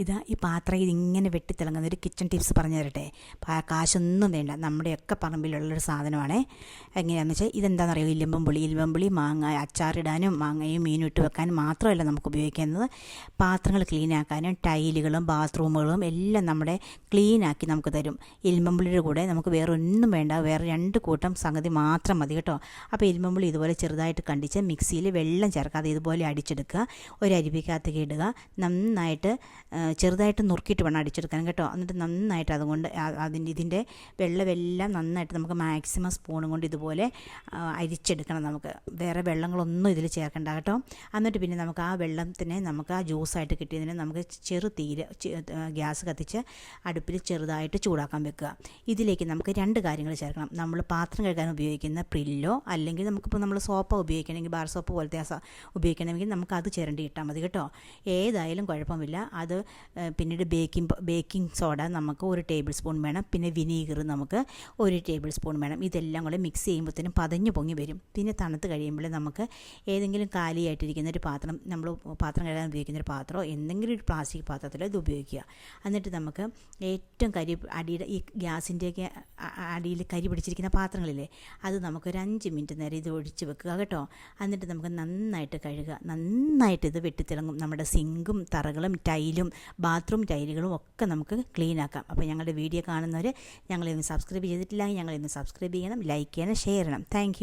ഇതാ ഈ പാത്രം ഇതിങ്ങനെ വെട്ടിത്തിളങ്ങുന്ന ഒരു കിച്ചൺ ടിപ്സ് പറഞ്ഞു തരട്ടെ. കാശൊന്നും വേണ്ട, നമ്മുടെയൊക്കെ പറമ്പിലുള്ളൊരു സാധനമാണ്. എങ്ങനെയാണെന്ന് വെച്ചാൽ ഇതെന്താണെന്നറിയോ, ഇലുമ്പുളി മാങ്ങ അച്ചാറിടാനും മാങ്ങയും മീനും ഇട്ട് വെക്കാനും മാത്രമല്ല നമുക്ക് ഉപയോഗിക്കുന്നത്, പാത്രങ്ങൾ ക്ലീനാക്കാനും ടൈലുകളും ബാത്റൂമുകളും എല്ലാം നമ്മുടെ ക്ലീനാക്കി നമുക്ക് തരും. ഇലുമ്പുളിയുടെ കൂടെ നമുക്ക് വേറെ ഒന്നും വേണ്ട, വേറെ 2 കൂട്ടം സംഗതി മാത്രം മതി കേട്ടോ. അപ്പോൾ ഇലുമ്പുളി ഇതുപോലെ ചെറുതായിട്ട് കണ്ടിച്ച് മിക്സിയിൽ വെള്ളം ചേർക്കാതെ ഇതുപോലെ അടിച്ചെടുക്കുക. ഒരു അരിപ്പിക്കകത്തേക്ക് ഇടുക, നന്നായിട്ട് ചെറുതായിട്ട് നുറുക്കിയിട്ട് വേണം അടിച്ചെടുക്കാൻ കേട്ടോ. എന്നിട്ട് നന്നായിട്ട് അതുകൊണ്ട് ഇതിൻ്റെ വെള്ളമെല്ലാം നന്നായിട്ട് നമുക്ക് മാക്സിമം സ്പൂണും കൊണ്ട് ഇതുപോലെ അരിച്ചെടുക്കണം. നമുക്ക് വേറെ വെള്ളങ്ങളൊന്നും ഇതിൽ ചേർക്കണ്ട കേട്ടോ. എന്നിട്ട് പിന്നെ നമുക്ക് ആ വെള്ളത്തിനെ നമുക്ക് ആ ജ്യൂസായിട്ട് കിട്ടിയതിന് നമുക്ക് ഗ്യാസ് കത്തിച്ച് അടുപ്പിൽ ചെറുതായിട്ട് ചൂടാക്കാൻ വെക്കുക. ഇതിലേക്ക് നമുക്ക് 2 കാര്യങ്ങൾ ചേർക്കണം. നമ്മൾ പാത്രം കഴുകാൻ ഉപയോഗിക്കുന്ന പ്രില്ലോ, അല്ലെങ്കിൽ നമുക്കിപ്പോൾ നമ്മൾ സോപ്പ് ഉപയോഗിക്കണമെങ്കിൽ ബാർ സോപ്പ് പോലത്തെ ഉപയോഗിക്കണമെങ്കിൽ നമുക്ക് അത് ചിരണ്ടി ഇട്ടാൽ മതി കേട്ടോ. ഏതായാലും കുഴപ്പമില്ല. അത് പിന്നീട് ബേക്കിംഗ് സോഡ നമുക്ക് 1 ടേബിൾ സ്പൂൺ വേണം. പിന്നെ വിനീഗർ നമുക്ക് 1 ടേബിൾ സ്പൂൺ വേണം. ഇതെല്ലാം കൂടെ മിക്സ് ചെയ്യുമ്പോഴത്തേനും പതഞ്ഞു പൊങ്ങി വരും. പിന്നെ തണുത്ത് കഴിയുമ്പോൾ നമുക്ക് ഏതെങ്കിലും കാലിയായിട്ടിരിക്കുന്ന ഒരു പാത്രം, നമ്മൾ പാത്രം കഴുകാൻ ഉപയോഗിക്കുന്ന ഒരു പാത്രമോ എന്തെങ്കിലും ഒരു പ്ലാസ്റ്റിക് പാത്രത്തിലോ ഇത് ഉപയോഗിക്കുക. എന്നിട്ട് നമുക്ക് ഏറ്റവും അടിയുടെ ഈ ഗ്യാസിൻ്റെയൊക്കെ അടിയിൽ കരി പിടിച്ചിരിക്കുന്ന പാത്രങ്ങളില്ലേ, അത് നമുക്കൊരു 5 മിനിറ്റ് നേരം ഇത് ഒഴിച്ച് വെക്കുക കേട്ടോ. എന്നിട്ട് നമുക്ക് നന്നായിട്ട് കഴുകുക. നന്നായിട്ട് ഇത് വെട്ടിത്തിളങ്ങും. നമ്മുടെ സിങ്കും തറകളും ടൈലും ബാത്റൂം ടൈലുകളും ഒക്കെ നമുക്ക് ക്ലീൻ ആക്കാം. അപ്പോൾ ഞങ്ങളുടെ വീഡിയോ കാണുന്നവർ ഞങ്ങളെയൊന്ന് സബ്സ്ക്രൈബ് ചെയ്തിട്ടില്ലെങ്കിൽ ഞങ്ങളെയൊന്ന് സബ്സ്ക്രൈബ് ചെയ്യണം, ലൈക്ക് ചെയ്യണം, ഷെയർ ചെയ്യണം. താങ്ക്